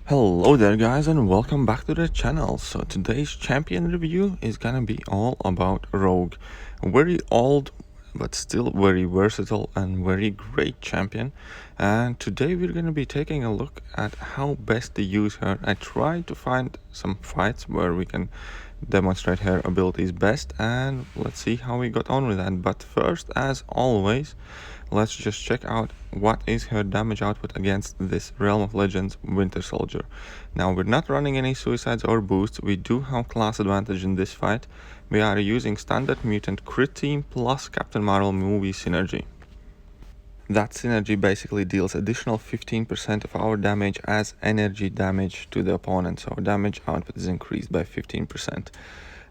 Hello there guys and welcome back to the channel. So today's champion review is gonna be all about Rogue. A very old but still very versatile and very great champion. And today we're gonna be taking a look at how best to use her. I tried to find some fights where we can demonstrate her abilities best, and let's see how we got on with that. But first, as always, let's just check out what is her damage output against this Realm of Legends Winter Soldier. Now, we're not running any suicides or boosts. We do have class advantage in this fight. We are using standard mutant crit team plus Captain Marvel movie synergy. That synergy basically deals additional 15% of our damage as energy damage to the opponent, so damage output is increased by 15%.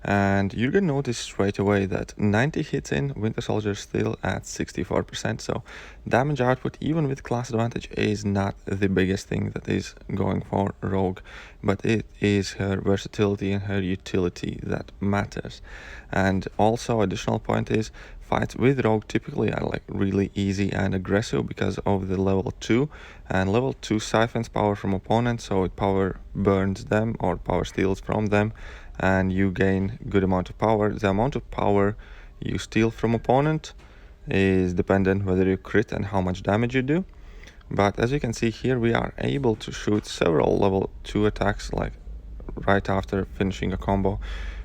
And you're gonna notice straight away that 90 hits in, Winter Soldier still at 64%, so damage output even with class advantage is not the biggest thing that is going for Rogue, but it is her versatility and her utility that matters. And also additional point is fights with Rogue typically are like really easy and aggressive because of the level 2, and level 2 siphons power from opponents, so it power burns them or power steals from them, and you gain good amount of power. The amount of power you steal from opponent is dependent whether you crit and how much damage you do. But as you can see here, we are able to shoot several level 2 attacks like right after finishing a combo.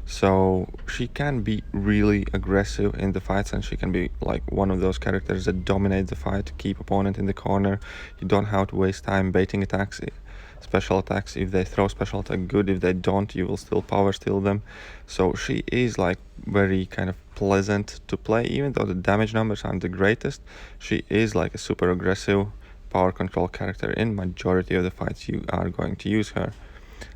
So she can be really aggressive in the fights, and she can be like one of those characters that dominate the fight, keep opponent in the corner. You don't have to waste time baiting attacks, special attacks. If they throw special attack, good. If they don't, you will still power steal them. So she is like very kind of pleasant to play, even though the damage numbers aren't the greatest. She is like a super aggressive power control character in majority of the fights you are going to use her.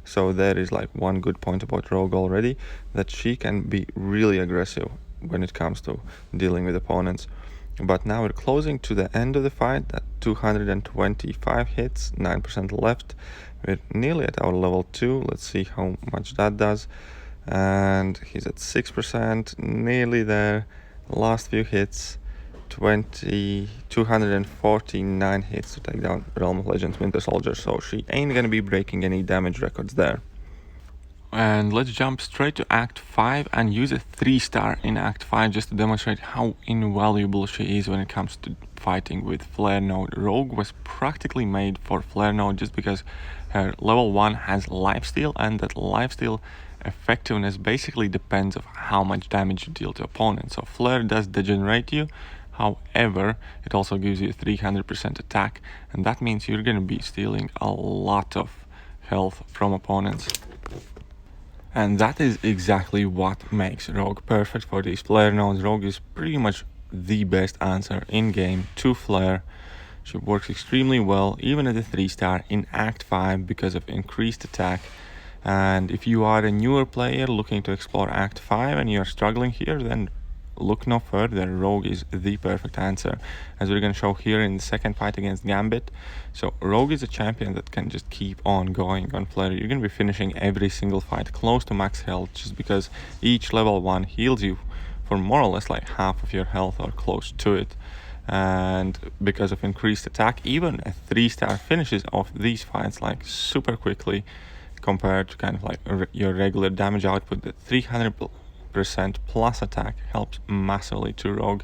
So there is like one good point about Rogue already, that she can be really aggressive when it comes to dealing with opponents. But now we're closing to the end of the fight at 225 hits, 9% left. We're nearly at our level 2. Let's see how much that does. And he's at 6%, nearly there. Last few hits, 249 hits to take down Realm of Legends Winter Soldier, so she ain't gonna be breaking any damage records there. And let's jump straight to Act 5 and use a 3-star in Act 5 just to demonstrate how invaluable she is when it comes to fighting with Flare Node. Rogue was practically made for Flare Node just because her level 1 has lifesteal, and that lifesteal effectiveness basically depends on how much damage you deal to opponents. So Flare does degenerate you. However, it also gives you 300% attack, and that means you're going to be stealing a lot of health from opponents. And that is exactly what makes Rogue perfect for these Flare nodes. Rogue is pretty much the best answer in-game to Flare. She works extremely well, even at a 3-star in Act 5 because of increased attack. And if you are a newer player looking to explore Act 5 and you're struggling here, then look no further. Rogue is the perfect answer, as we're going to show here in the second fight against Gambit. So Rogue is a champion that can just keep on going on Flare. You're going to be finishing every single fight close to max health, just because each level 1 heals you for more or less like half of your health or close to it. And because of increased attack, even a 3-star finishes off these fights like super quickly compared to kind of like your regular damage output. The 300% plus attack helps massively to Rogue,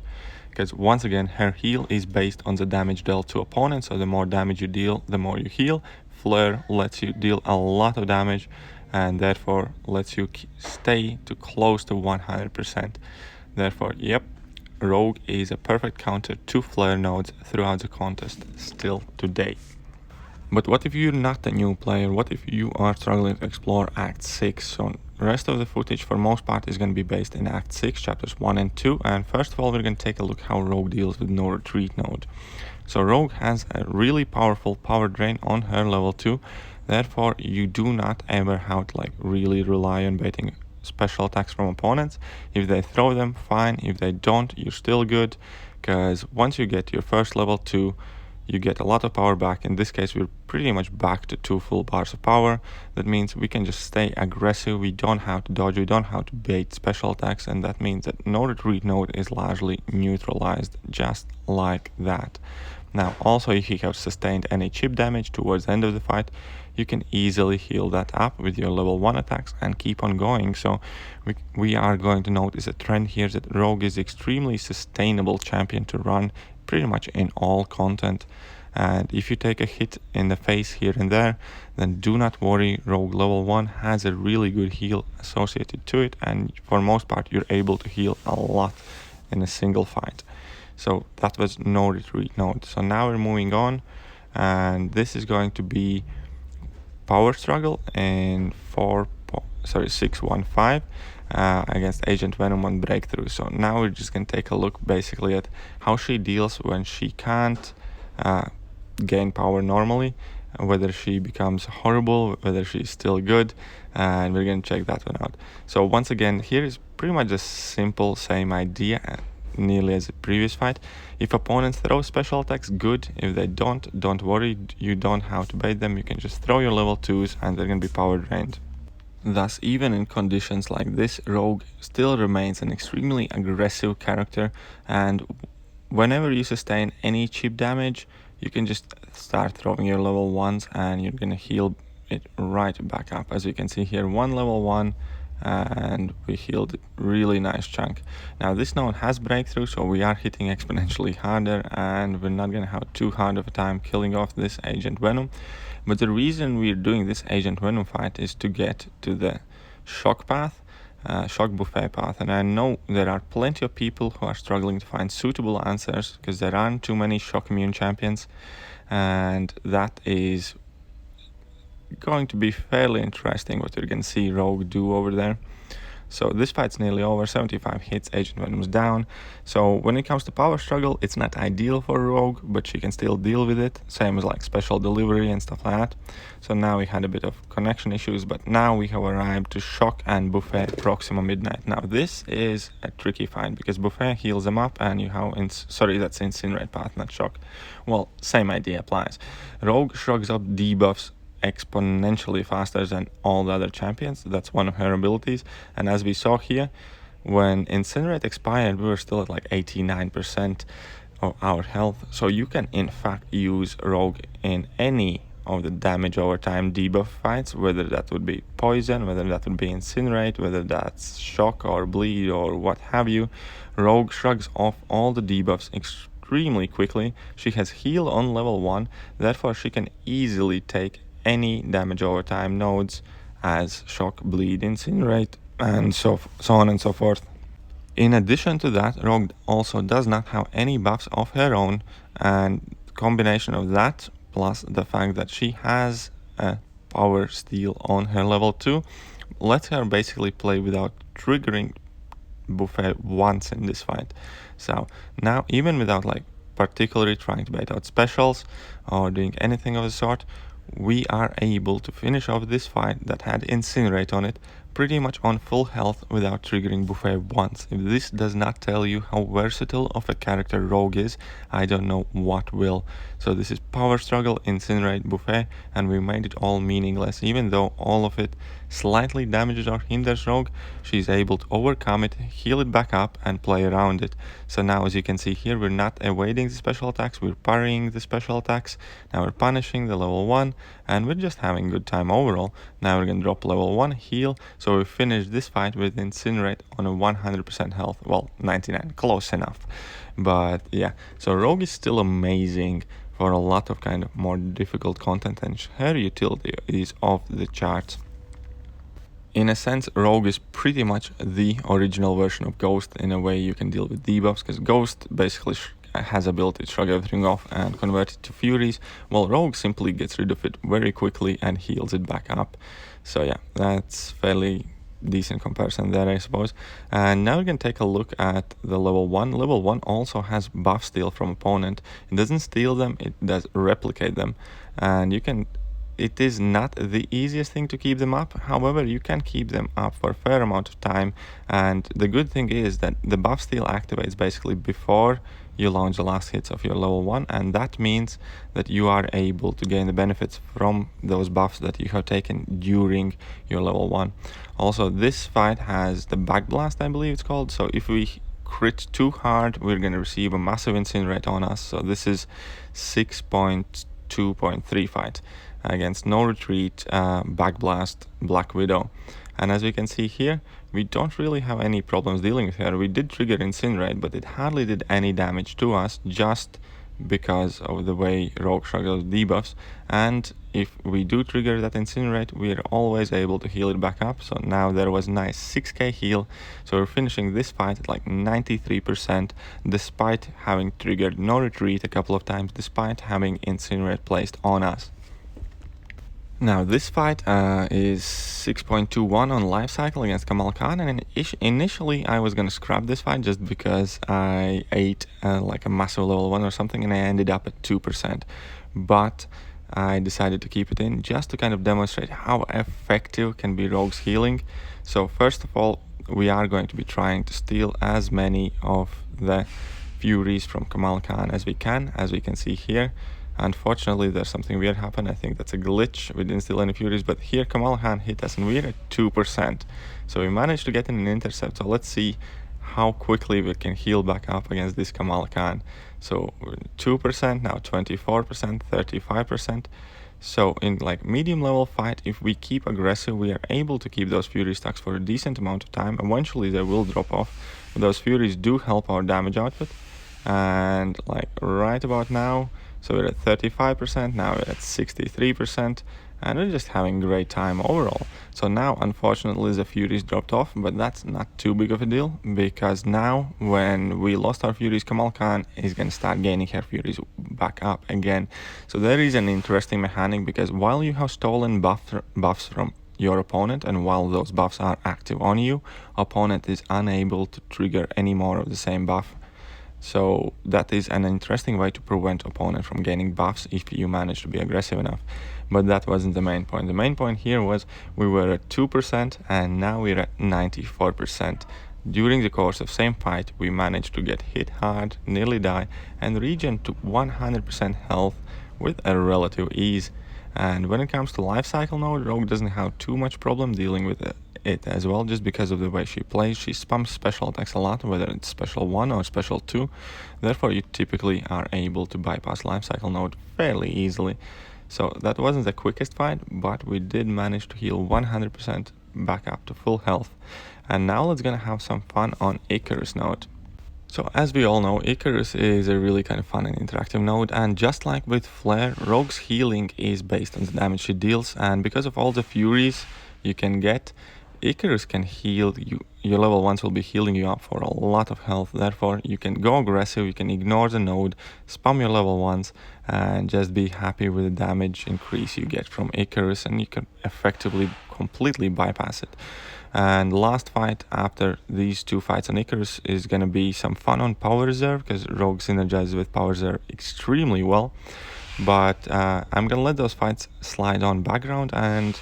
because once again her heal is based on the damage dealt to opponents, so the more damage you deal, the more you heal. Flare lets you deal a lot of damage and therefore lets you stay to close to 100%. Therefore, yep, Rogue is a perfect counter to Flare nodes throughout the contest still today. But what if you're not a new player? What if you are struggling to explore Act 6? So the rest of the footage for most part is going to be based in Act 6, chapters 1 and 2. And first of all, we're going to take a look how Rogue deals with no retreat node. So Rogue has a really powerful power drain on her level 2. Therefore, you do not ever have to like really rely on baiting special attacks from opponents. If they throw them, fine. If they don't, you're still good, because once you get your first level 2, you get a lot of power back. In this case, we're pretty much back to 2 full bars of power. That means we can just stay aggressive. We don't have to dodge, we don't have to bait special attacks, and that means that no retreat node is largely neutralized just like that. Now also if you have sustained any chip damage towards the end of the fight, you can easily heal that up with your level 1 attacks and keep on going. So we are going to notice a trend here that Rogue is extremely sustainable champion to run pretty much in all content. And if you take a hit in the face here and there, then do not worry, Rogue level 1 has a really good heal associated to it, and for most part you're able to heal a lot in a single fight. So that was no retreat node. So now we're moving on, and this is going to be power struggle in 615 against Agent Venom on breakthrough. So now we're just going to take a look basically at how she deals when she can't gain power normally, whether she becomes horrible, whether she's still good, and we're going to check that one out. So once again, here is pretty much the simple same idea nearly as the previous fight. If opponents throw special attacks, good. If they don't worry, you don't have to bait them. You can just throw your level 2s and they're going to be power drained. Thus, even in conditions like this, Rogue still remains an extremely aggressive character, and whenever you sustain any chip damage, you can just start throwing your level 1s and you're gonna heal it right back up. As you can see here, one level 1, and we healed a really nice chunk. Now this node has breakthrough, so we are hitting exponentially harder, and we're not gonna have too hard of a time killing off this Agent Venom. But the reason we're doing this Agent Venom fight is to get to the shock path, shock buffet path, and I know there are plenty of people who are struggling to find suitable answers because there aren't too many shock immune champions, and that is going to be fairly interesting what you're gonna see Rogue do over there. So this fight's nearly over, 75 hits, Agent Venom's down. So when it comes to power struggle, it's not ideal for Rogue, but she can still deal with it, same as like special delivery and stuff like that. So now we had a bit of connection issues, but now we have arrived to shock and buffet Proxima Midnight. Now this is a tricky fight because buffet heals them up, and you have that's incinerate path, not shock. Well, same idea applies. Rogue shrugs up debuffs exponentially faster than all the other champions. That's one of her abilities, and as we saw here, when Incinerate expired, we were still at like 89% of our health. So you can in fact use Rogue in any of the damage over time debuff fights, whether that would be poison, whether that would be Incinerate, whether that's shock or bleed or what have you. Rogue shrugs off all the debuffs extremely quickly. She has heal on level 1, therefore she can easily take any damage over time nodes as shock, bleed, incinerate, and so on and so forth. In addition to that, Rogue also does not have any buffs of her own, and combination of that plus the fact that she has a power steal on her level 2 lets her basically play without triggering buffet once in this fight. So now, even without like particularly trying to bait out specials or doing anything of the sort, we are able to finish off this fight that had Incinerate on it pretty much on full health without triggering buffet once. If this does not tell you how versatile of a character Rogue is, I don't know what will. So this is power struggle, Incinerate, buffet, and we made it all meaningless. Even though all of it slightly damages or hinders Rogue, she's able to overcome it, heal it back up, and play around it. So now, as you can see here, we're not evading the special attacks, we're parrying the special attacks. Now we're punishing the level 1, and we're just having a good time overall. Now we're gonna drop level 1, heal. So we finished this fight with Incinerate on a 100% health. Well, 99, close enough. But yeah, so Rogue is still amazing for a lot of kind of more difficult content, and her utility is off the charts. In a sense, Rogue is pretty much the original version of Ghost in a way you can deal with debuffs, because Ghost basically has ability to shrug everything off and convert it to Furies, while Rogue simply gets rid of it very quickly and heals it back up. So yeah, that's fairly decent comparison there, I suppose. And now we can take a look at the level 1. Level 1 also has buff steal from opponent. It doesn't steal them, it does replicate them, and you can, it is not the easiest thing to keep them up. However, you can keep them up for a fair amount of time, and the good thing is that the buff steal activates basically before you launch the last hits of your level 1, and that means that you are able to gain the benefits from those buffs that you have taken during your level 1. Also, this fight has the backblast, I believe it's called, so if we crit too hard, we're gonna receive a massive incinerate on us. So this is 6.2.3 fight against No Retreat, Backblast, Black Widow. And as we can see here, we don't really have any problems dealing with her. We did trigger Incinerate, but it hardly did any damage to us, just because of the way Rogue struggles debuffs. And if we do trigger that Incinerate, we are always able to heal it back up. So now there was nice 6k heal. So we're finishing this fight at like 93%, despite having triggered No Retreat a couple of times, despite having Incinerate placed on us. Now this fight is 6.21 on life cycle against Kamal Khan, and initially I was gonna scrap this fight just because I ate like a massive level 1 or something, and I ended up at 2%. But I decided to keep it in just to kind of demonstrate how effective can be Rogue's healing. So first of all, we are going to be trying to steal as many of the Furies from Kamal Khan as we can see here. Unfortunately, there's something weird happened. I think that's a glitch. We didn't steal any Furies, but here Kamal Khan hit us and we're at 2%. So we managed to get in an intercept. So let's see how quickly we can heal back up against this Kamal Khan. So we're 2%, now 24%, 35%. So in like medium level fight, if we keep aggressive, we are able to keep those Fury stacks for a decent amount of time. Eventually they will drop off, but those Furies do help our damage output. And like right about now, so we're at 35%, now we're at 63%, and we're just having a great time overall. So now, unfortunately, the Furies dropped off, but that's not too big of a deal, because now, when we lost our Furies, Kamal Khan is going to start gaining her Furies back up again. So there is an interesting mechanic, because while you have stolen buffs from your opponent, and while those buffs are active on you, opponent is unable to trigger any more of the same buff. So that is an interesting way to prevent opponent from gaining buffs if you manage to be aggressive enough. But that wasn't the main point. The main point here was we were at 2% and now we're at 94%. During the course of same fight, we managed to get hit hard, nearly die, and regen to 100% health with a relative ease. And when it comes to life cycle node, Rogue doesn't have too much problem dealing with it as well, just because of the way she plays. She spams special attacks a lot, whether it's special 1 or special 2. Therefore, you typically are able to bypass life cycle node fairly easily. So that wasn't the quickest fight, but we did manage to heal 100% back up to full health. And now let's gonna have some fun on Icarus node. So as we all know, Icarus is a really kind of fun and interactive node, and just like with Flare, Rogue's healing is based on the damage she deals, and because of all the Furies you can get, Icarus can heal you. Your level 1s will be healing you up for a lot of health. Therefore, you can go aggressive, you can ignore the node, spam your level 1s, and just be happy with the damage increase you get from Icarus, and you can effectively completely bypass it. And last fight after these two fights on Icarus is gonna be some fun on Power Reserve, because Rogue synergizes with Power Reserve extremely well. But I'm gonna let those fights slide on background, and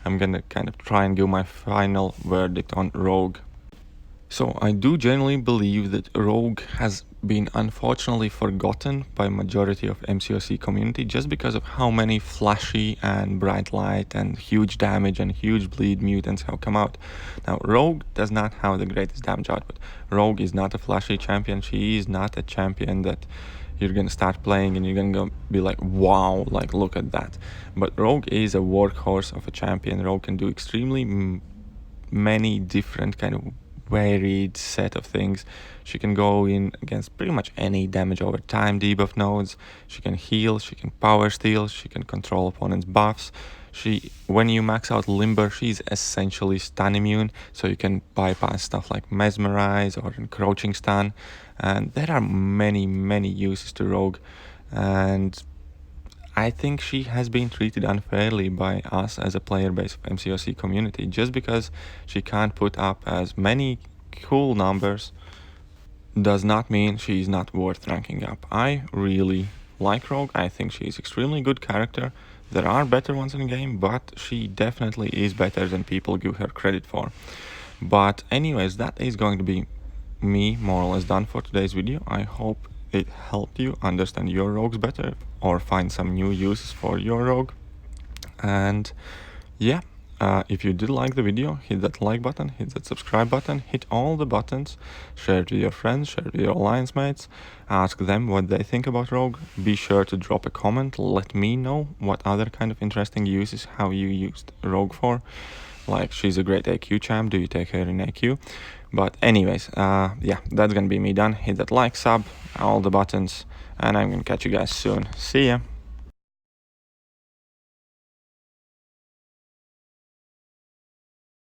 I'm gonna kind of try and give my final verdict on Rogue. So I do generally believe that Rogue has been unfortunately forgotten by majority of MCOC community, just because of how many flashy and bright light and huge damage and huge bleed mutants have come out. Now Rogue does not have the greatest damage output. Rogue is not a flashy champion. She is not a champion that you're gonna start playing and you're gonna go be like, wow, like look at that. But Rogue is a workhorse of a champion. Rogue can do extremely many different kind of varied set of things. She can go in against pretty much any damage over time debuff nodes. She can heal, she can power steal, she can control opponent's buffs. When you max out Limber, she's essentially stun immune, so you can bypass stuff like Mesmerize or Encroaching Stun. And there are many uses to Rogue, and I think she has been treated unfairly by us as a player base of MCOC community, just because she can't put up as many cool numbers does not mean she's not worth ranking up. I really like Rogue. I think she's extremely good character. There are better ones in the game, but she definitely is better than people give her credit for. But anyways, that is going to be me more or less done for today's video. I hope it helped you understand your rogues better or find some new uses for your rogue. And yeah, If you did like the video, hit that like button, hit that subscribe button, hit all the buttons, share it with your friends, share it with your alliance mates, ask them what they think about Rogue. Be sure to drop a comment, let me know what other kind of interesting uses how you used Rogue for. Like, she's a great AQ champ, do you take her in AQ? But anyways, yeah, that's gonna be me done. Hit that like, sub, all the buttons, and I'm gonna catch you guys soon. See ya!